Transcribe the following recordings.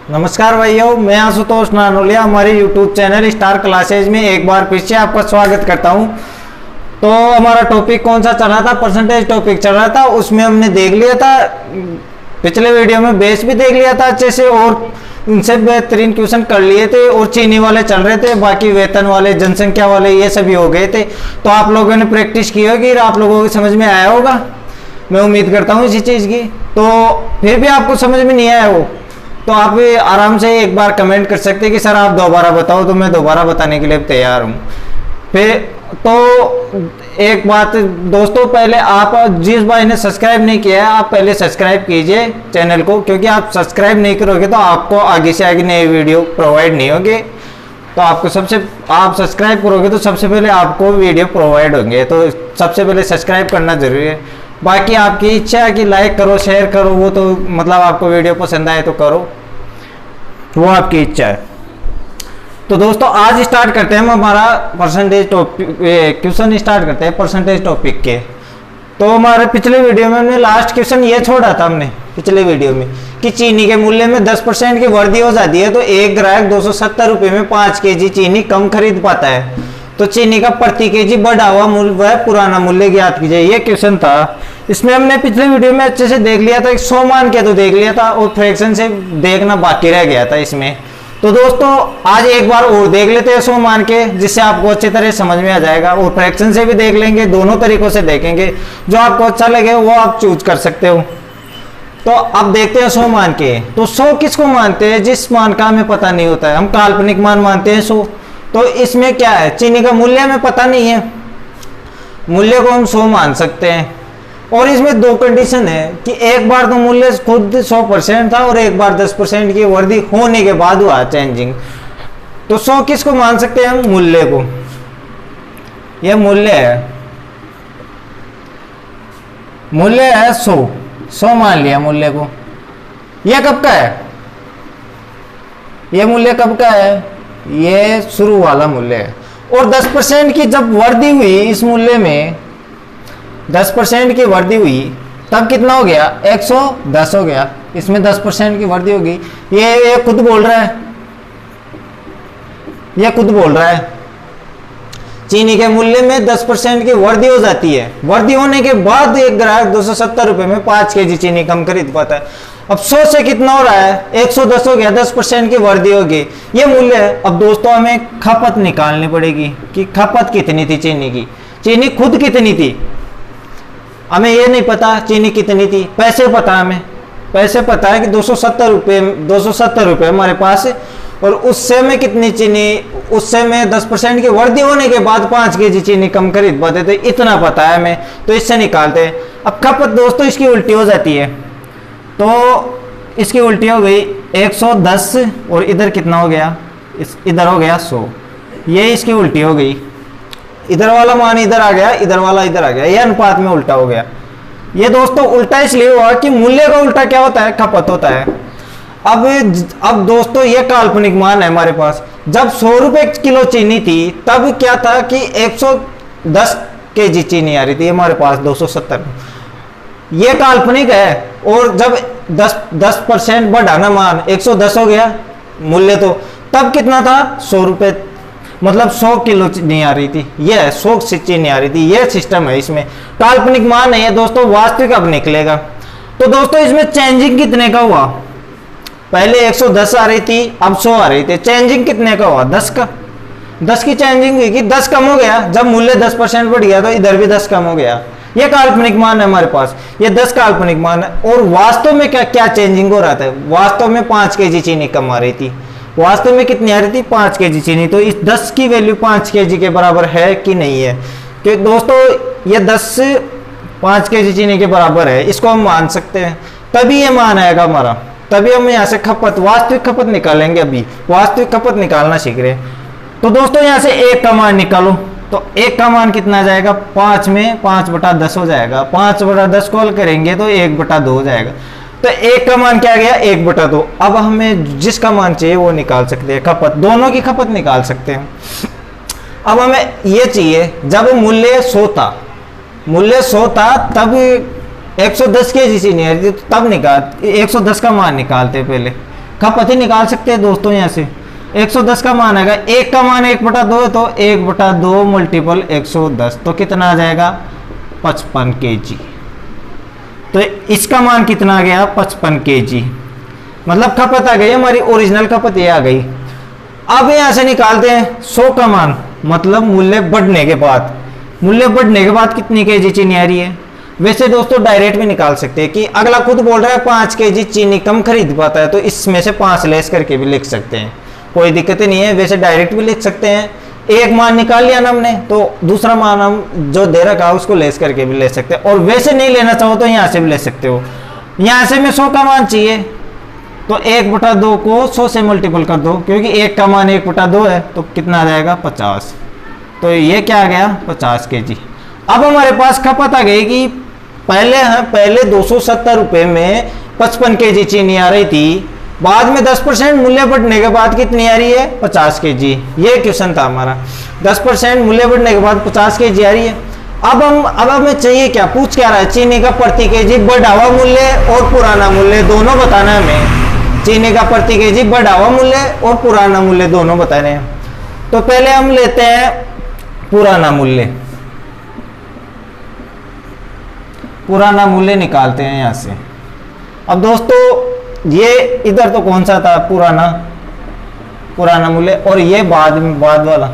नमस्कार भाइयों, मैं आशुतोष नानोलिया हमारे YouTube चैनल स्टार क्लासेज में एक बार फिर से आपका स्वागत करता हूं। तो हमारा टॉपिक कौन सा चल रहा था? परसेंटेज टॉपिक चल रहा था। उसमें हमने देख लिया था, पिछले वीडियो में बेस भी देख लिया था अच्छे से और उनसे बेहतरीन क्वेश्चन कर लिए थे और चीनी वाले चल रहे थे, बाकी वेतन वाले, जनसंख्या वाले ये सभी हो गए थे। तो आप लोगों ने प्रैक्टिस की होगी और आप लोगों को समझ में आया होगा, मैं उम्मीद करता हूँ इसी चीज़ की। तो फिर भी आपको समझ में नहीं आया हो तो आप भी आराम से एक बार कमेंट कर सकते हैं कि सर आप दोबारा बताओ, तो मैं दोबारा बताने के लिए तैयार हूँ। फिर तो एक बात दोस्तों, पहले आप जिस भाई ने सब्सक्राइब नहीं किया है आप पहले सब्सक्राइब कीजिए चैनल को, क्योंकि आप सब्सक्राइब नहीं करोगे तो आपको आगे से आगे नए वीडियो प्रोवाइड नहीं होंगे। तो आपको आप सब्सक्राइब करोगे तो सबसे पहले आपको वीडियो प्रोवाइड होंगे, तो सबसे पहले सब्सक्राइब करना जरूरी है। बाकी आपकी इच्छा है कि लाइक करो, शेयर करो, वो तो मतलब आपको वीडियो पसंद आए तो करो, वो आपकी इच्छा है। तो दोस्तों आज स्टार्ट करते हैं हम हमारा परसेंटेज टॉपिक, क्वेश्चन स्टार्ट करते हैं परसेंटेज टॉपिक के। तो हमारे पिछले वीडियो में हमने लास्ट क्वेश्चन ये छोड़ा था हमने पिछले वीडियो में कि चीनी के मूल्य में 10% की वृद्धि हो जाती है तो एक ग्राहक 270 रुपये में 5 केजी चीनी कम खरीद पाता है। तो चीनी का प्रति केजी बढ़ा हुआ मूल्य व पुराना मूल्य ज्ञात कीजिए, ये क्वेश्चन था। इसमें हमने पिछले वीडियो में अच्छे से देख लिया था, 100 मान के तो देख लिया था और फ्रैक्शन से देखना बाकी रह गया था इसमें। तो दोस्तों आज एक बार और देख लेते हैं 100 मान के, जिससे आपको अच्छी तरह समझ में आ जाएगा, और फ्रैक्शन से भी देख लेंगे, दोनों तरीकों से देखेंगे, जो आपको अच्छा लगे वो आप चूज कर सकते हो। तो अब देखते हैं 100 मान के। तो 100 किसको मानते हैं? जिस मान का हमें पता नहीं होता है, हम काल्पनिक मान मानते हैं 100। तो इसमें क्या है, चीनी का मूल्य हमें पता नहीं है, मूल्य को हम 100 मान सकते हैं। और इसमें दो कंडीशन है कि एक बार तो मूल्य खुद 100% था और एक बार 10% की वृद्धि होने के बाद हुआ चेंजिंग। तो 100 किसको मान सकते हैं हम? मूल्य को। यह मूल्य है, मूल्य है 100 मान लिया मूल्य को। यह कब का है? यह मूल्य कब का है? ये शुरू वाला मूल्य है। और 10% की जब वृद्धि हुई इस मूल्य में, 10% की वृद्धि हुई तब कितना हो गया? 110 हो गया। इसमें 10% की वृद्धि होगी। ये खुद बोल रहा है, ये खुद बोल रहा है चीनी के मूल्य में 10% की वृद्धि हो जाती है। वृद्धि होने के बाद एक ग्राहक 270 रुपये में 5 केजी चीनी कम खरीद पाता है। अब 100 से कितना हो रहा है? 110 हो गया, 10% की वृद्धि होगी, ये मूल्य है। अब दोस्तों हमें खपत निकालनी पड़ेगी कि खपत कितनी थी चीनी की, चीनी खुद कितनी थी। हमें ये नहीं पता चीनी कितनी थी, पैसे पता है, हमें पैसे पता है कि 270 रुपये हमारे पास है, और उससे में कितनी चीनी, उससे में 10% की वृद्धि होने के बाद 5 केजी चीनी कम खरीद पाते थे, इतना पता है हमें। तो इससे निकालते हैं। अब खपत दोस्तों इसकी उल्टी हो जाती है, तो इसकी उल्टी हो गई 110 और इधर कितना हो गया? इधर हो गया 100, ये इसकी उल्टी हो गई। इधर वाला मान इधर आ गया, इधर वाला इधर आ गया, ये अनुपात में उल्टा हो गया। ये दोस्तों उल्टा इसलिए हुआ कि मूल्य का उल्टा क्या होता है? खपत होता है। अब दोस्तों ये काल्पनिक मान है हमारे पास। जब 100 रुपये किलो चीनी थी तब क्या था कि 110 केजी चीनी आ रही थी हमारे पास 270। ये काल्पनिक है। और जब 10% बढ़ाना मान 110 हो गया मूल्य, तो तब कितना था? 100 रुपये, मतलब 100 किलो चीनी आ रही थी, ये 100 से चीनी आ रही थी। ये सिस्टम है, इसमें काल्पनिक मान है दोस्तों, वास्तविक अब निकलेगा। तो दोस्तों इसमें चेंजिंग कितने का हुआ? पहले 110 आ रही थी, अब 100 आ रही थी, चेंजिंग कितने का हुआ? 10 का। 10 की चेंजिंग हुई कि 10 कम हो गया। जब मूल्य 10% बढ़ गया तो इधर भी 10 कम हो गया। ये काल्पनिक मान है हमारे पास, ये 10 काल्पनिक मान है। और वास्तव में क्या चेंजिंग हो रहा था? वास्तव में 5 केजी चीनी कम आ रही थी। वास्तव में कितनी आ रही थी? 5 केजी चीनी। तो इस 10 की वैल्यू 5 केजी के बराबर है कि नहीं है? क्योंकि दोस्तों ये 10 5 केजी चीनी के बराबर है, इसको हम मान सकते हैं, तभी ये मान आएगा हमारा। तभी हम यहाँ से खपत, वास्तविक खपत निकालेंगे। अभी वास्तविक खपत निकालना सीख रहे हैं। तो दोस्तों यहाँ से 1 का मान निकालो, तो 1 का मान कितना जाएगा? 5 में 5/10 हो जाएगा। 5/10 कॉल करेंगे तो 1/2 हो जाएगा। तो 1 का मान क्या गया? 1/2। अब हमें जिसका मान चाहिए वो निकाल सकते हैं, खपत, दोनों की खपत निकाल सकते हैं। अब हमें ये चाहिए, जब मूल्य 100 था, मूल्य 100 था तब 110 केजी चीनी आ रही थी, तब निकाल 110 का मान निकालते पहले। खपत ही निकाल सकते हैं दोस्तों यहाँ से। 110 का मान आएगा, 1 का मान 1/2 है, तो 1/2 मल्टीपल 110 तो कितना आ जाएगा 55 kg। तो इसका मान कितना आ गया 55 kg, मतलब खपत आ गई हमारी, ओरिजिनल खपत ये आ गई। अब यहां से निकालते हैं 100 का मान, मतलब मूल्य बढ़ने के बाद, मूल्य बढ़ने के बाद कितनी kg चीनी आ रही है। वैसे दोस्तों डायरेक्ट भी निकाल सकते हैं कि अगला खुद बोल रहा है 5 kg चीनी कम खरीद पाता है, तो इसमें से 5 लेस करके भी लिख सकते हैं, कोई दिक्कत नहीं है। वैसे डायरेक्ट भी लिख सकते हैं, एक मान निकाल लिया ना हमने, तो दूसरा मान हम जो दे रखा है उसको लेस करके भी ले सकते हैं। और वैसे नहीं लेना चाहो तो यहाँ से भी ले सकते हो। यहाँ से मैं 100 का मान चाहिए, तो 1/2 को 100 से मल्टीपल कर दो, क्योंकि 1 का मान 1/2 है, तो कितना आ जाएगा 50। तो ये क्या आ गया 50 kg। अब हमारे पास खपत आ गई कि पहले 270 रुपये में 55 kg चीनी आ रही थी, बाद में 10% मूल्य बढ़ने के बाद कितनी आ रही है 50 kg। ये क्वेश्चन था हमारा, 10% मूल्य बढ़ने के बाद 50 kg आ रही है। अब हमें चाहिए क्या, पूछ क्या रहा है, चीनी का प्रति kg बढ़ा हुआ मूल्य और पुराना मूल्य दोनों बताना है हमें। चीनी का प्रति kg बढ़ा हुआ मूल्य और पुराना मूल्य दोनों बताने हैं। तो पहले हम लेते हैं पुराना मूल्य, पुराना मूल्य निकालते हैं यहां से। अब दोस्तों ये इधर तो कौन सा था पुराना मूल्य, और ये बाद वाला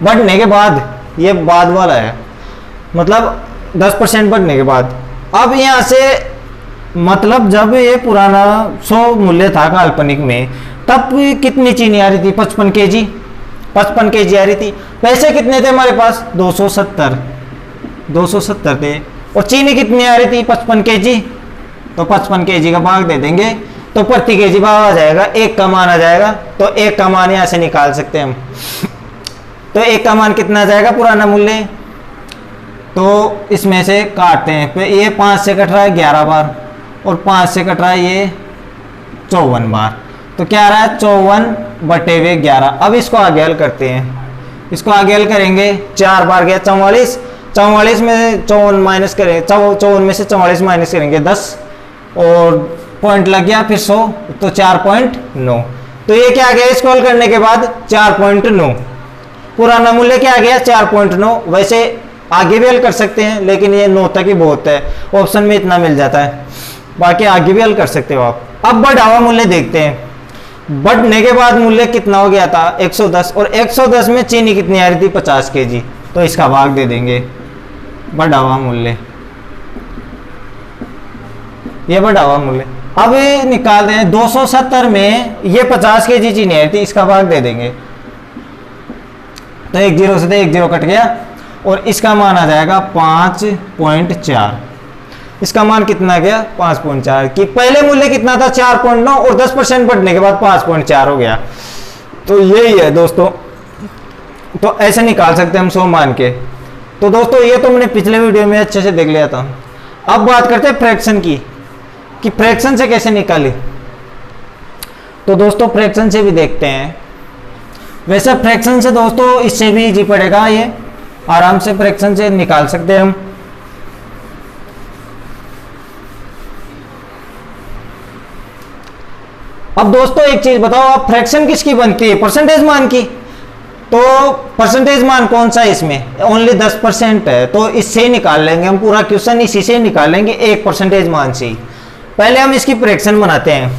बढ़ने के बाद, ये बाद वाला है, मतलब 10% बढ़ने के बाद। अब यहाँ से मतलब जब ये पुराना 100 मूल्य था काल्पनिक में, तब कितनी चीनी आ रही थी 55 kg, 55 kg आ रही थी। पैसे कितने थे हमारे पास 270 थे, और चीनी कितनी आ रही थी 55 kg, तो 55 kg का भाग दे देंगे तो प्रति kg भाव आ जाएगा, 1 का मान आ जाएगा। तो 1 का मान यहाँ से निकाल सकते हैं हम। तो 1 का मान कितना आ जाएगा पुराना मूल्य, तो इसमें से काटते हैं, तो ये 5 से कट रहा है 11 बार, और 5 से कट रहा है ये 54 बार, तो क्या आ रहा है 54/11। अब इसको आगे हल करते हैं, इसको आगे हल करेंगे, 4 बार गया 44, 44 में 54 माइनस करेंगे, 54 में से 44 माइनस करेंगे 10, और पॉइंट लग गया फिर 100, तो 4.9। तो ये क्या आ गया इसको हल करने के बाद 4.9, पुराना मूल्य क्या आ गया 4.9। वैसे आगे भी हल कर सकते हैं, लेकिन ये 9 तक ही बहुत है, ऑप्शन में इतना मिल जाता है, बाकी आगे भी हल कर सकते हो आप। अब बढ़ा हुआ मूल्य देखते हैं, बढ़ने के बाद मूल्य कितना हो गया था 110, और 110 में चीनी कितनी आ रही थी 50 kg, तो इसका भाग दे देंगे बढ़ा हुआ मूल्य, ये बढ़ा हुआ मूल्य। अब ये निकाल दें 270 में ये 50 kg चीनी आई थी, इसका भाग दे देंगे, तो 1 0 से 1 0 कट गया, और इसका मान आ जाएगा 5.4। इसका मान कितना गया 5.4, कि पहले मूल्य कितना था 4.9, और 10% बढ़ने के बाद 5.4 हो गया। तो यही है दोस्तों, तो ऐसे निकाल सकते हैं हम 100 मान के। तो दोस्तों ये तो मैंने पिछले वीडियो में अच्छे से देख लिया था। अब बात करते हैं फ्रैक्शन की, कि फ्रैक्शन से कैसे निकाले। तो दोस्तों फ्रैक्शन से भी देखते हैं, वैसे फ्रैक्शन से दोस्तों इससे भी इजी पड़ेगा, ये आराम से फ्रैक्शन से निकाल सकते हैं हम। अब दोस्तों एक चीज बताओ, आप फ्रैक्शन किसकी बनती है परसेंटेज मान की, तो परसेंटेज मान कौन सा है इसमें, ओनली 10% है, तो इससे ही निकाल लेंगे हम, पूरा क्वेश्चन इसी से निकाल लेंगे, एक परसेंटेज मान से ही। पहले हम इसकी फ्रैक्शन बनाते हैं,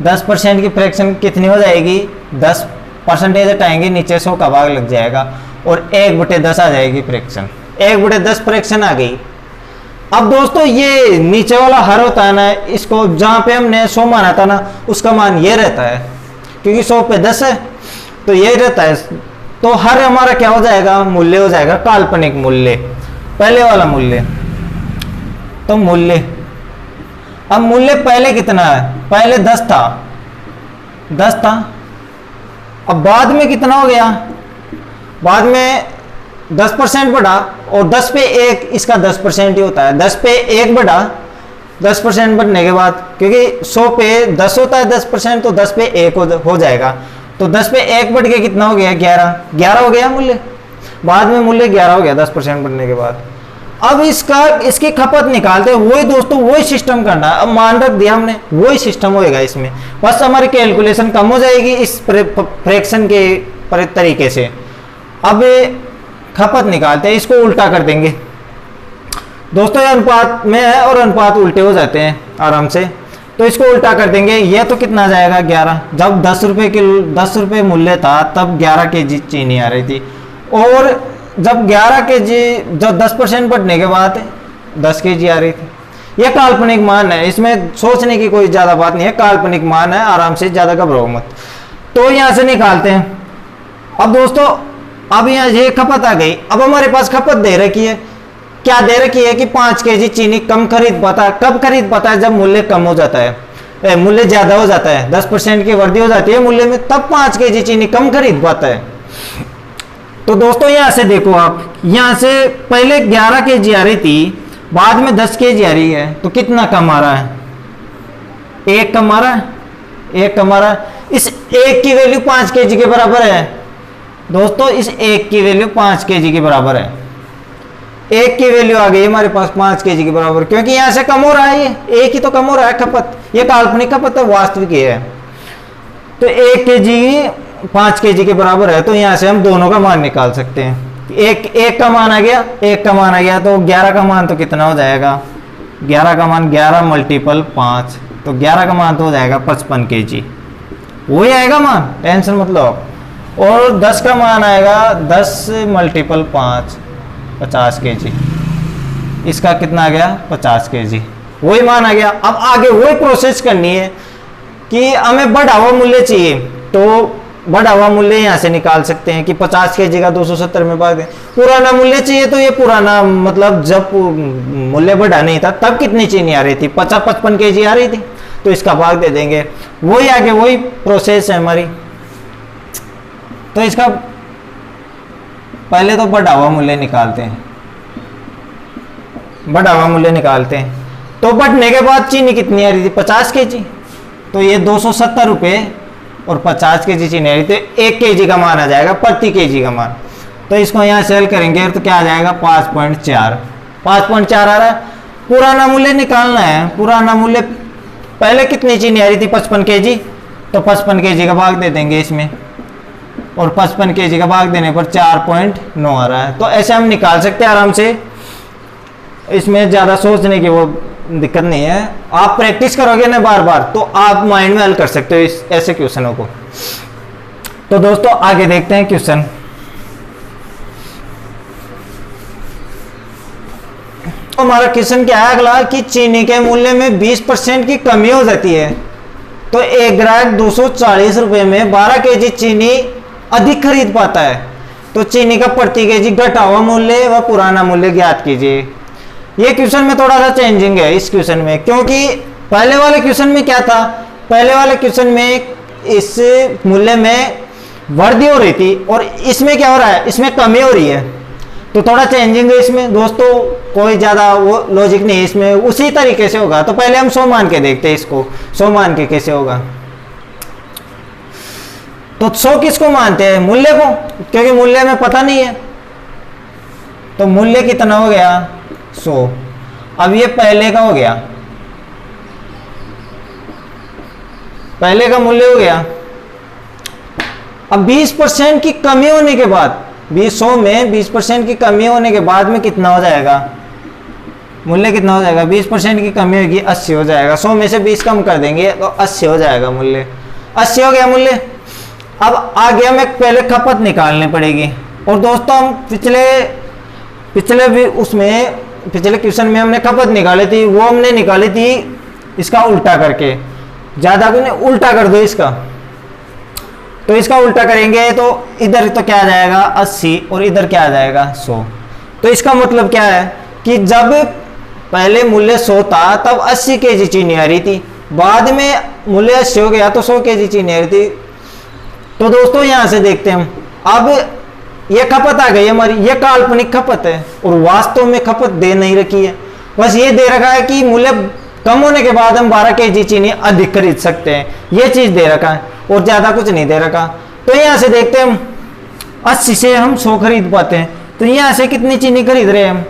10% की फ्रैक्शन कितनी हो जाएगी, 10% हटाएंगे नीचे 100 का भाग लग जाएगा, और 1/10 आ जाएगी फ्रैक्शन, 1/10 फ्रैक्शन आ गई। अब दोस्तों ये नीचे वाला हर होता है ना, इसको जहाँ पे हमने 100 माना था ना, उसका मान ये रहता है, क्योंकि 100 पे 10 है, तो ये रहता है। तो हर हमारा क्या हो जाएगा, मूल्य हो जाएगा काल्पनिक मूल्य, पहले वाला मूल्य। तो मूल्य, अब मूल्य पहले कितना है, पहले 10 था, अब बाद में कितना हो गया, बाद में 10% बढ़ा, और 10 पे 1, इसका 10% ही होता है, 10 पे 1 बढ़ा, 10% बढ़ने के बाद, क्योंकि 100 पे 10 होता है 10%, तो 10 पे 1 हो जाएगा, तो 10 पे 1 बढ़ के कितना हो गया 11 हो गया मूल्य, बाद में मूल्य 11 हो गया 10% बढ़ने के बाद। अब इसकी खपत निकालते हैं, वही दोस्तों वही सिस्टम करना है। अब मान रख दिया हमने, वही सिस्टम होएगा इसमें, बस हमारी कैलकुलेशन कम हो जाएगी इस फ्रैक्शन के तरीके से। अब खपत निकालते हैं, इसको उल्टा कर देंगे दोस्तों, ये अनुपात में है और अनुपात उल्टे हो जाते हैं आराम से, तो इसको उल्टा कर देंगे। ये तो कितना जाएगा 11, जब 10 रुपये मूल्य था तब 11 kg चीनी आ रही थी, और जब 11 kg जब 10% बढ़ने के बाद 10 kg आ रही थी। यह काल्पनिक मान है, इसमें सोचने की कोई ज़्यादा बात नहीं है, काल्पनिक मान है, आराम से, ज़्यादा घबराओ मत। तो यहाँ से निकालते हैं। अब दोस्तों अब यहाँ ये खपत आ गई, अब हमारे पास खपत दे रखी है, क्या दे रखी है कि 5 kg चीनी कम खरीद पाता है। कब खरीद पाता है? जब मूल्य कम हो जाता है, मूल्य ज़्यादा हो जाता है, 10% की वृद्धि हो जाती है मूल्य में, तब 5 kg चीनी कम खरीद पाता है। तो दोस्तों यहाँ से देखो आप, यहाँ से पहले 11 kg आ रही थी, बाद में 10 kg आ रही है, तो कितना कम आ रहा है? 1 कम आ रहा है, 1 कम आ रहा है। इस 1 की वैल्यू 5 kg के बराबर है दोस्तों, इस 1 की वैल्यू 5 kg के बराबर है। 1 की वैल्यू आ गई हमारे पास 5 kg के बराबर, क्योंकि यहाँ से कम हो रहा है, ये 1 ही तो कम हो रहा है खपत, ये काल्पनिक खपत है, वास्तविक ये है। तो 1 kg 5 kg के बराबर है, तो यहाँ से हम दोनों का मान निकाल सकते हैं। एक का मान आ गया, 1 का मान आ गया, तो 11 का मान तो कितना हो जाएगा? 11 का मान 11 मल्टीपल 5, तो 11 का मान तो हो जाएगा 55 kg, वही आएगा मान, टेंशन मत लो। और 10 का मान आएगा 10 मल्टीपल 5, 50 kg, इसका कितना आ गया? 50 kg, वही मान आ गया। अब आगे वही प्रोसेस करनी है कि हमें बढ़ा हुआ मूल्य चाहिए, तो बढ़ा हुआ मूल्य यहाँ से निकाल सकते हैं कि 50 kg का 270 में भाग दें। पुराना मूल्य चाहिए, तो ये पुराना मतलब जब मूल्य बढ़ा नहीं था तब कितनी चीनी आ रही थी? 55 kg आ रही थी, तो इसका भाग दे देंगे, वही आगे वही प्रोसेस है हमारी। तो इसका पहले तो बढ़ा हुआ मूल्य निकालते हैं, बढ़ा हुआ मूल्य निकालते हैं। तो बढ़ने के बाद चीनी कितनी आ रही थी? 50 kg, तो ये 270 रुपये और 50 kg चीनी आ रही थी, 1 kg का मान आ जाएगा, प्रति kg का मान। तो इसको यहाँ सेल करेंगे तो क्या आ जाएगा? 5.4, 5.4 आ रहा है। पुराना मूल्य निकालना है, पुराना मूल्य पहले कितनी चीनी आ रही थी? 55 kg, तो 55 kg का भाग दे देंगे इसमें, और 55 kg का भाग देने पर 4.9 आ रहा है। तो ऐसे हम निकाल सकते हैं आराम से, इसमें ज़्यादा सोचने की वो दिक्कत नहीं है। आप प्रैक्टिस करोगे ना बार बार, तो आप माइंड में हल कर सकते हो इस ऐसे क्वेश्चनों को। तो दोस्तों आगे देखते हैं क्वेश्चन। तो हमारा क्वेश्चन क्या है अगला कि चीनी के मूल्य में 20% की कमी हो जाती है, तो एक ग्राहक 240 रुपये में 12 kg चीनी अधिक खरीद पाता है, तो चीनी का प्रति kg घटा हुआ मूल्य व पुराना मूल्य ज्ञात कीजिए। ये क्वेश्चन में थोड़ा सा चेंजिंग है इस क्वेश्चन में, क्योंकि पहले वाले क्वेश्चन में क्या था? पहले वाले क्वेश्चन में इस मूल्य में वृद्धि हो रही थी, और इसमें क्या हो रहा है? इसमें कमी हो रही है, तो थोड़ा चेंजिंग है इसमें दोस्तों, कोई ज़्यादा वो लॉजिक नहीं है इसमें, उसी तरीके से होगा। तो पहले हम 100 मान के देखते हैं इसको, 100 मान के कैसे होगा। तो 100 किसको मानते हैं? मूल्य को, क्योंकि मूल्य में पता नहीं है, तो मूल्य कितना हो गया? 100। अब ये पहले का हो गया, पहले का मूल्य हो गया। अब 20% की कमी होने के बाद, 100 में 20% की कमी होने के बाद में कितना हो जाएगा? मूल्य कितना हो जाएगा? 20% की कमी होगी, 80 हो जाएगा। 100 में से 20 कम कर देंगे तो 80 हो जाएगा मूल्य, 80 हो गया मूल्य। अब आगे हमें पहले खपत निकालनी पड़ेगी, और दोस्तों हम पिछले भी उसमें पिछले क्वेश्चन में हमने खपत निकाली थी, वो हमने निकाली थी इसका उल्टा करके, ज़्यादा को नहीं, उल्टा कर दो इसका। तो इसका उल्टा करेंगे तो इधर तो क्या आ जाएगा? 80, और इधर क्या आ जाएगा? 100। तो इसका मतलब क्या है कि जब पहले मूल्य 100 था तब 80 kg चीनी आ रही थी, बाद में मूल्य 80 हो गया तो 100 kg चीनी आ रही थी। तो दोस्तों यहाँ से देखते हैं हम, अब ये खपत आ गई हमारी, ये काल्पनिक खपत है और वास्तव में खपत दे नहीं रखी है, बस ये दे रखा है कि मूल्य कम होने के बाद हम 12 kg चीनी अधिक खरीद सकते हैं, ये चीज दे रखा है और ज्यादा कुछ नहीं दे रखा। तो यहाँ से देखते हैं हम 80 से हम 100 खरीद पाते हैं, तो यहाँ से कितनी चीनी खरीद रहे हैं हम?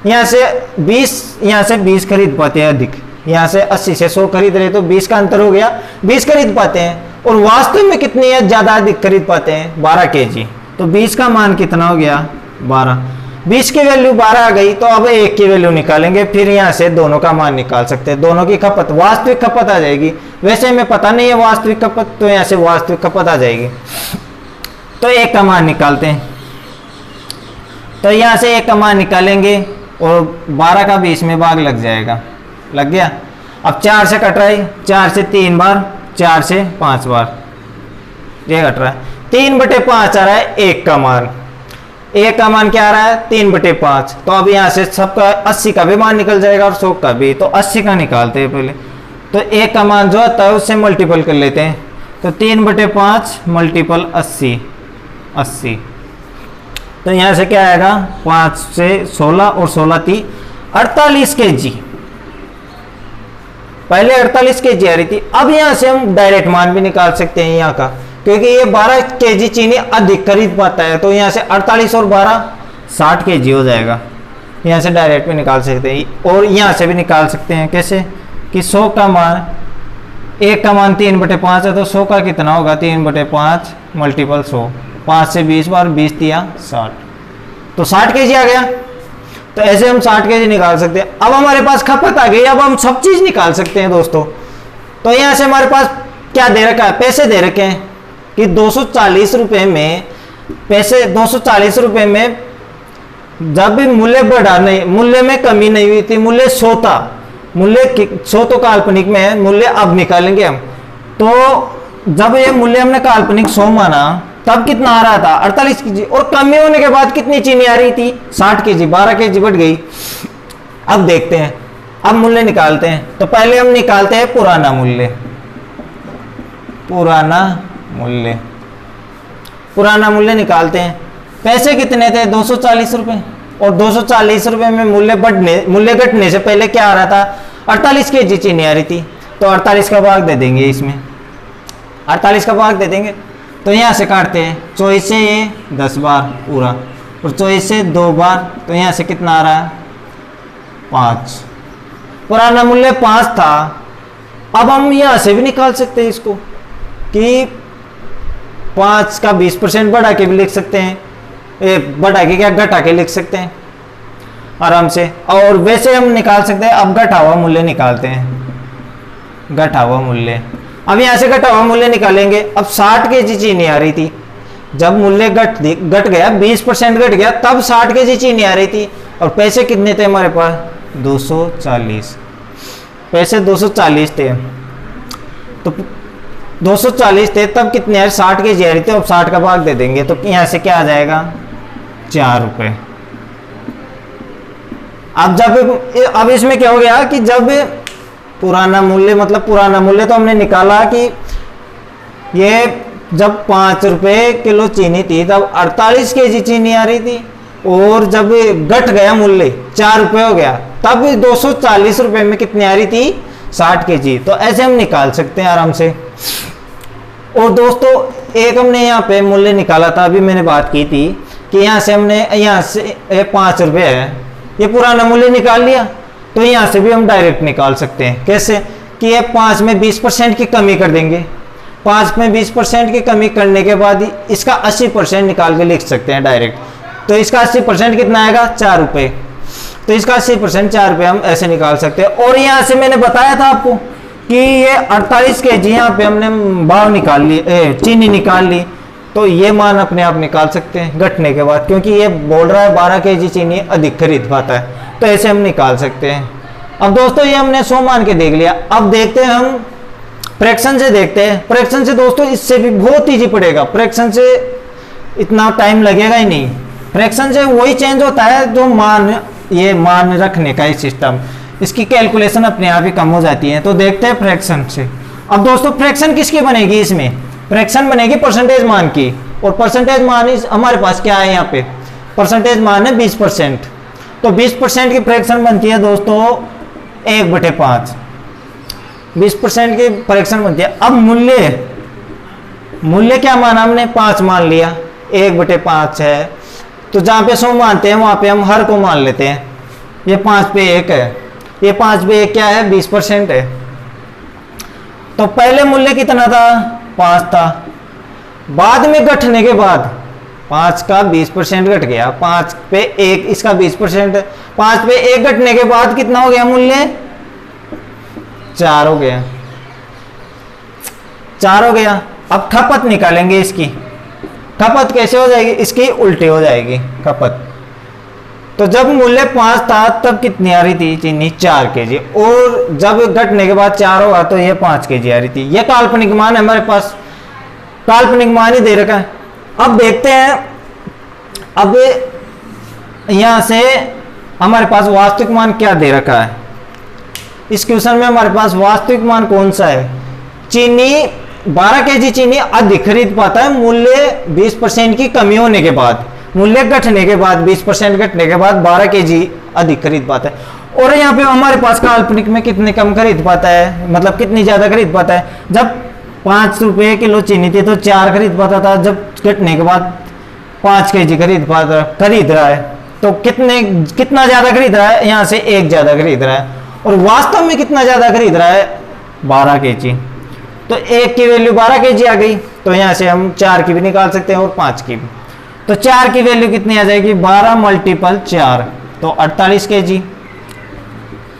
यहाँ से 20 खरीद पाते हैं अधिक, यहाँ से 80 से 100 खरीद रहे तो 20 का अंतर हो गया, 20 खरीद पाते हैं। और वास्तव में कितनी है ज्यादा अधिक खरीद पाते हैं, 12 kg। तो 20 का मान कितना हो गया, 12। 20 की वैल्यू 12 आ गई, तो अब 1 की वैल्यू निकालेंगे, फिर यहाँ से दोनों का मान निकाल सकते हैं, दोनों की खपत, वास्तविक खपत आ जाएगी। वैसे हमें पता नहीं है वास्तविक खपत, तो यहाँ से वास्तविक खपत आ जाएगी। तो 1 का मान निकालते हैं, तो यहाँ से 1 का मान निकालेंगे और 12 का 20 में भाग लग जाएगा, लग गया। अब 4 से कट रहा है, 4 से 3 बार, 4 से 5 बार, ये कट रहा है। 3/5 आ रहा है 1 का मान, 1 का मान क्या आ रहा है, 3/5। तो अब यहाँ से सबका 80 का भी मान निकल जाएगा और 100 का भी, तो 80 का निकालते हैं पहले। तो 1 का मान जो आता है उससे मल्टीपल कर लेते हैं, तो 3/5 मल्टीपल 80। तो यहाँ से क्या आएगा, 5 से 16 और 16 3 48 kg। पहले 48 kg आ रही थी, अब यहाँ से हम डायरेक्ट मान भी निकाल सकते हैं यहाँ का, क्योंकि ये 12 kg चीनी अधिक खरीद पाता है। तो यहाँ से 48 और 12 60 kg हो जाएगा। यहाँ से डायरेक्ट भी निकाल सकते हैं और यहाँ से भी निकाल सकते हैं। कैसे कि 100 का मान, 1 का मान 3/5 है, तो 100 का कितना होगा, 3/5 मल्टीपल 100, 5 से 20 बार, 20 दिया 60, तो 60 kg आ गया। तो ऐसे हम 60 kg निकाल सकते हैं। अब हमारे पास खपत आ गई, अब हम सब चीज निकाल सकते हैं दोस्तों। तो यहाँ से हमारे पास क्या दे रखा है, पैसे दे रखे हैं कि 240 रुपये में, पैसे 240 रुपये में जब भी मूल्य बढ़ा नहीं, मूल्य में कमी नहीं हुई थी, मूल्य 100 था, मूल्य 100 तो काल्पनिक में है, मूल्य अब निकालेंगे हम। तो जब ये मूल्य हमने काल्पनिक 100 माना तब कितना आ रहा था, 48 kg, और कमी होने के बाद कितनी चीनी आ रही थी, 60 kg, 12 kg बढ़ गई। अब देखते हैं, अब मूल्य निकालते हैं। तो पहले हम निकालते हैं पुराना मूल्य, पुराना मूल्य निकालते हैं। पैसे कितने थे, 240 रुपये, और 240 रुपये में मूल्य घटने से पहले क्या आ रहा था, 48 kg चीनी आ रही थी। तो 48 का भाग दे देंगे, इसमें 48 का भाग दे देंगे। तो यहाँ से काटते हैं, 24 से ये 10 बार पूरा, और 24 से 2 बार, तो यहाँ से कितना आ रहा है, 5। पुराना मूल्य 5 था। अब हम यहाँ से भी निकाल सकते हैं इसको कि 5 का 20% बढ़ा के भी लिख सकते हैं, बढ़ा के क्या, घटा के लिख सकते हैं आराम से। और वैसे हम निकाल सकते हैं। अब घटा हुआ मूल्य निकालते हैं, घटा हुआ मूल्य। अब यहाँ से घटा हुआ मूल्य निकालेंगे। अब 60 kg चीनी आ रही थी, जब मूल्य घट गया, 20% घट गया, तब 60 kg चीनी आ रही थी। और पैसे कितने थे हमारे पास, 240, पैसे 240 थे। तो 240 थे, तब कितने यार, 60 kg आ रही थी। अब 60 का भाग दे देंगे, तो यहाँ से क्या आ जाएगा, 4 रुपये। अब इसमें क्या हो गया कि जब पुराना मूल्य, मतलब पुराना मूल्य तो हमने निकाला कि ये जब 5 रुपये किलो चीनी थी तब 48 kg चीनी आ रही थी, और जब घट गया मूल्य 4 रुपये हो गया, तब 240 रुपये में कितनी आ रही थी, 60 kg। तो ऐसे हम निकाल सकते हैं आराम से। और दोस्तों एक हमने यहाँ पे मूल्य निकाला था, अभी मैंने बात की थी कि यहाँ से हमने, यहाँ से 5 रुपये है, ये पुराना मूल्य निकाल लिया। तो यहाँ से भी हम डायरेक्ट निकाल सकते हैं। कैसे कि ये 5 में 20% की कमी कर देंगे, 5 में 20% की कमी करने के बाद इसका 80% निकाल के लिख सकते हैं डायरेक्ट। तो इसका 80% कितना आएगा, 4 रुपये। तो इसका 80% 4 रुपये हम ऐसे निकाल सकते हैं। और यहाँ से मैंने बताया था आपको कि ये 48 kg यहाँ पे हमने भाव निकाल ली, चीनी निकाल ली, तो ये मान अपने आप निकाल सकते हैं घटने के बाद, क्योंकि ये बोल रहा है 12 kg चीनी अधिक खरीद पाता है, तो ऐसे हम निकाल सकते हैं। अब दोस्तों ये हमने 100 मान के देख लिया। अब देखते हैं हम फ्रैक्शन से, देखते हैं फ्रैक्शन से। दोस्तों इससे भी बहुत ईजी पड़ेगा, फ्रैक्शन से इतना टाइम लगेगा ही नहीं। फ्रैक्शन से वही चेंज होता है जो मान, ये मान रखने का ही सिस्टम, इसकी कैलकुलेशन अपने आप ही कम हो जाती है। तो देखते हैं फ्रैक्शन से। अब दोस्तों फ्रैक्शन किसकी बनेगी, इसमें फ्रैक्शन बनेगी परसेंटेज मान की। और परसेंटेज मान हमारे पास क्या है, यहाँ पे परसेंटेज मान है 20%। तो 20% की फ्रैक्शन बनती है दोस्तों 1/5, 20% की फ्रैक्शन बनती है। अब मूल्य क्या माना हमने, 5 मान लिया, 1/5 है। तो जहाँ पे 100 मानते हैं वहाँ पे हम हर को मान लेते हैं, ये 5 पे 1 है, ये 5 पे 1 क्या है 20% है। तो पहले मूल्य कितना था 5 था, बाद में घटने के बाद 5 का 20% घट गया, 5 पे 1 इसका 20%, 5 पे 1 घटने के बाद कितना हो गया मूल्य 4 हो गया, 4 हो गया। अब खपत निकालेंगे इसकी, खपत कैसे हो जाएगी, इसकी उल्टी हो जाएगी खपत। तो जब मूल्य 5 था तब कितनी आ रही थी चीनी 4 केजी, और जब घटने के बाद 4 होगा तो ये 5 केजी आ रही थी। ये काल्पनिक मान है, हमारे पास काल्पनिक मान ही दे रखा है। अब देखते हैं, अब यहां से हमारे पास वास्तविक मान क्या दे रखा है। इस क्वेश्चन में हमारे पास वास्तविक मान कौन सा है, चीनी 12 केजी चीनी अधिक खरीद पाता है मूल्य 20% की कमी होने के बाद, मूल्य घटने के बाद 20% घटने के बाद 12 केजी अधिक खरीद पाता है। और यहाँ पे हमारे पास काल्पनिक में कितने कम खरीद पाता है, मतलब कितनी ज्यादा खरीद पाता है। जब 5 रुपये किलो चीनी थी तो 4 खरीद पाता था, जब घटने के बाद 5 केजी खरीद रहा है, तो कितना ज्यादा खरीद रहा है, यहाँ से 1 ज्यादा खरीद रहा है। और वास्तव में कितना ज्यादा खरीद रहा है 12 केजी, तो 1 की वैल्यू 12 केजी आ गई, तो यहाँ से हम 4 की भी निकाल सकते हैं और 5 की भी। तो 4 की वैल्यू कितनी आ जाएगी 12 मल्टीपल 4, तो 48 केजी।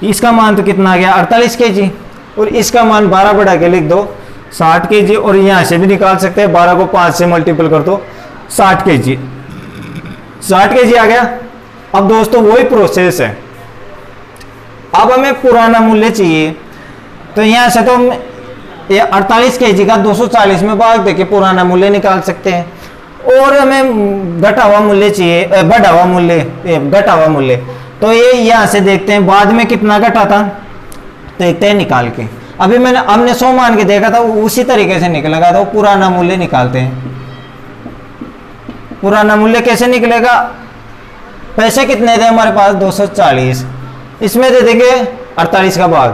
इसका मान तो कितना आ गया 48 केजी, और इसका मान 12 बढ़ा के लिख दो 60 केजी, और यहाँ से भी निकाल सकते हैं 12 को 5 से मल्टीपल कर दो 60 केजी, 60 केजी आ गया। अब दोस्तों वही प्रोसेस है, अब हमें पुराना मूल्य चाहिए, तो यहाँ से तो ये 48 केजी का 240 में भाग देके पुराना मूल्य निकाल सकते हैं। और हमें घटा हुआ मूल्य चाहिए, बढ़ा हुआ मूल्य, घटा हुआ मूल्य, तो ये यहाँ से देखते हैं बाद में कितना घटा था, देखते हैं निकाल के। अभी हमने 100 मान के देखा था, उसी तरीके से निकलेगा, तो पुराना मूल्य निकालते हैं। पुराना मूल्य कैसे निकलेगा, पैसे कितने थे हमारे पास 240, इसमें दे देंगे 48 का भाग,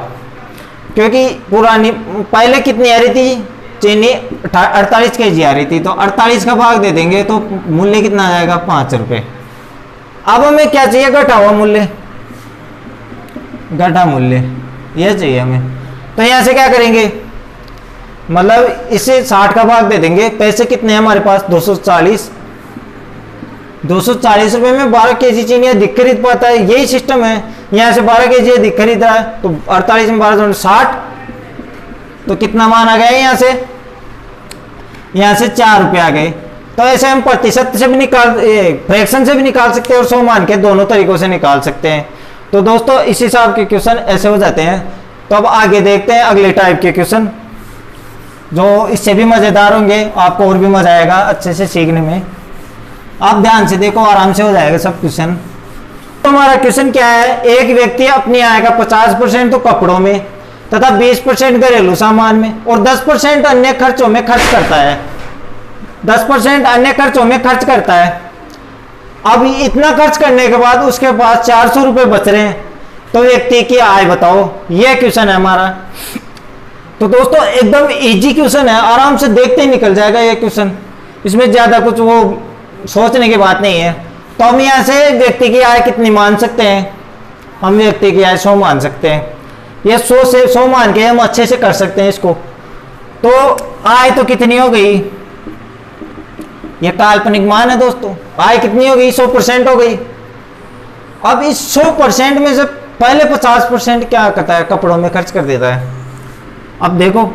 क्योंकि पुरानी पहले कितनी आ रही थी चीनी 48 केजी आ रही थी, तो 48 का भाग दे देंगे तो मूल्य कितना आ जाएगा 5 रुपये। अब हमें क्या चाहिए घटा हुआ मूल्य, घटा मूल्य यह चाहिए हमें। तो यहां से क्या करेंगे, मतलब इसे 60 का भाग दे देंगे, पैसे कितने हैं हमारे पास 240, 240 रुपये में 12 केजी चीनी अधिक खरीद पाता है, यही सिस्टम है। यहाँ से 12 केजी अधिक खरीद रहा है, तो 48 में 12 60, तो कितना मान आ गया यहाँ से 4 रुपये आ गए। तो ऐसे हम प्रतिशत से भी निकाल, फ्रैक्शन से भी निकाल सकते हैं और 100 मान के दोनों तरीकों से निकाल सकते हैं। तो दोस्तों इस हिसाब के क्वेश्चन ऐसे हो जाते हैं। तो अब आगे देखते हैं अगले टाइप के क्वेश्चन, जो इससे भी मजेदार होंगे, आपको और भी मजा आएगा अच्छे से सीखने में। आप ध्यान से देखो, आराम से हो जाएगा सब क्वेश्चन। तो हमारा क्वेश्चन क्या है, एक व्यक्ति अपनी आय का 50% तो कपड़ों में तथा 20% घरेलू सामान में और 10% अन्य खर्चों में खर्च करता है, 10% अन्य खर्चों में खर्च करता है। अब इतना खर्च करने के बाद उसके पास 400 रुपये बच रहे हैं, तो व्यक्ति की आय बताओ, यह क्वेश्चन है हमारा। तो दोस्तों एकदम इजी क्वेश्चन है, आराम से देखते ही निकल जाएगा ये क्वेश्चन, इसमें ज्यादा कुछ वो सोचने की बात नहीं है। तो हम यहाँ से व्यक्ति की आय कितनी मान सकते हैं, हम व्यक्ति की आय 100 मान सकते हैं। ये 100 से 100 मान के हम अच्छे से कर सकते हैं इसको। तो आय तो कितनी हो गई, ये काल्पनिक मान है दोस्तों, आय कितनी हो गई 100% हो गई। अब इस 100% में से पहले 50% क्या करता है, कपड़ों में खर्च कर देता है। अब देखो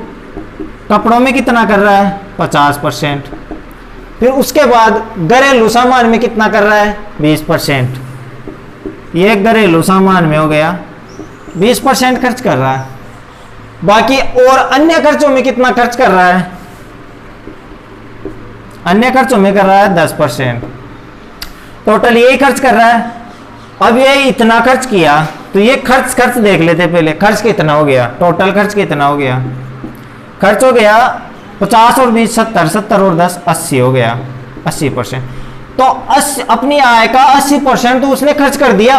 कपड़ों में कितना कर रहा है 50%, फिर उसके बाद घरेलू सामान में कितना कर रहा है 20%, ये घरेलू सामान में हो गया 20% खर्च कर रहा है। बाकी और अन्य खर्चों में कितना खर्च कर रहा है, अन्य खर्चों में कर रहा है 10%, टोटल यही खर्च कर रहा है। अब ये इतना खर्च किया तो ये खर्च देख लेते पहले, खर्च कितना हो गया, टोटल खर्च कितना हो गया, खर्च हो गया 50 और 20 70, 70 और 10 80 हो गया 80%। तो 80 अपनी आय का 80% तो उसने खर्च कर दिया।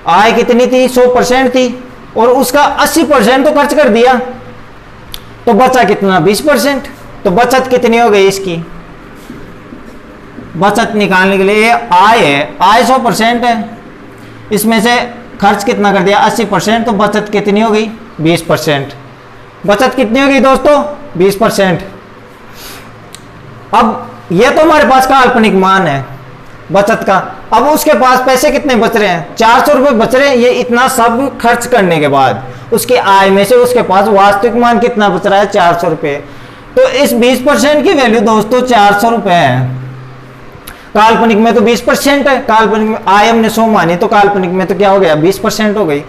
आय कितनी थी 100% थी और उसका 80% तो खर्च कर दिया, तो बचा कितना 20%। तो बचत कितनी हो गई इसकी, बचत निकालने के लिए आय है, आय 100% है, इसमें से खर्च कितना कर दिया 80%, तो बचत कितनी हो गई 20%। बचत कितनी होगी दोस्तों 20%। अब ये तो हमारे पास काल्पनिक मान है बचत का। अब उसके पास पैसे कितने बच रहे हैं 400 रुपये बच रहे हैं। ये इतना सब खर्च करने के बाद उसकी आय में से उसके पास वास्तविक मान कितना बच रहा है 400 रुपये। तो इस 20% की वैल्यू दोस्तों 400 रुपये है। काल्पनिक में तो 20% है, काल्पनिक में आय हमने 100 मानी, तो काल्पनिक में तो क्या हो गया 20% हो गई।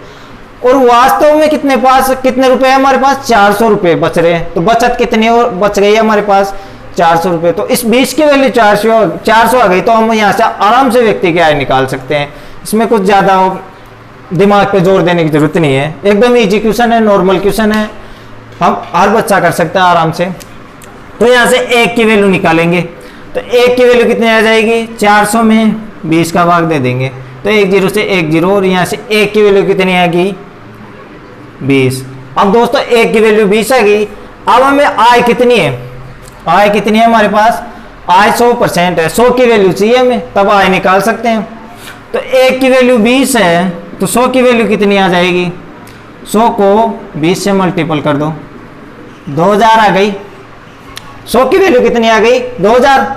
और वास्तव में कितने रुपए हमारे पास 400 रुपये बच रहे हैं। तो बचत कितनी बच गई है हमारे पास 400 रुपये। तो इस 20 की वैल्यू 400 आ गई, तो हम यहाँ से आराम से व्यक्ति की आय निकाल सकते हैं। इसमें कुछ ज़्यादा दिमाग पे जोर देने की जरूरत नहीं है, एकदम इजी क्वेश्चन है, नॉर्मल क्वेश्चन है, हम हर बच्चा कर सकता है आराम से। तो यहाँ से 1 की वैल्यू निकालेंगे, तो 1 की वैल्यू कितनी आ जाएगी 400 में 20 का भाग दे देंगे, तो 1 0 से 1 0, और यहाँ से 1 की वैल्यू कितनी आएगी 20। अब दोस्तों 1 की वैल्यू 20 आ गई। अब हमें आय कितनी है, आय कितनी है हमारे पास, आय 100% है, 100 की वैल्यू चाहिए हमें, तब आय निकाल सकते हैं। तो 1 की वैल्यू 20 है, तो 100 की वैल्यू कितनी आ जाएगी, 100 को 20 से मल्टीपल कर दो, 2000 आ गई। 100 की वैल्यू कितनी आ गई 2000।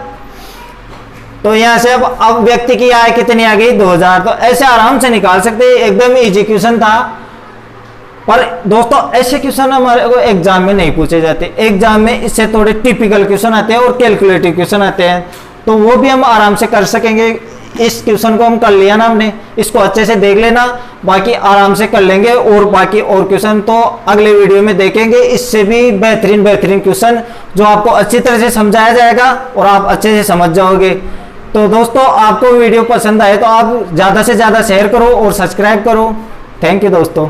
तो यहां से अब व्यक्ति की आय कितनी आ गई 2000। तो ऐसे आराम से निकाल सकते हैं, एकदम इजी क्वेश्चन था। पर दोस्तों ऐसे क्वेश्चन हमारे को एग्जाम में नहीं पूछे जाते, एग्जाम में इससे थोड़े टिपिकल क्वेश्चन आते हैं और कैलकुलेटिव क्वेश्चन आते हैं, तो वो भी हम आराम से कर सकेंगे। इस क्वेश्चन को हम कर लिया ना हमने, इसको अच्छे से देख लेना, बाकी आराम से कर लेंगे। और बाकी और क्वेश्चन तो अगले वीडियो में देखेंगे, इससे भी बेहतरीन क्वेश्चन जो आपको अच्छी तरह से समझाया जाएगा और आप अच्छे से समझ जाओगे। तो दोस्तों आपको वीडियो पसंद आए तो आप ज़्यादा से ज़्यादा शेयर करो और सब्सक्राइब करो। थैंक यू दोस्तों।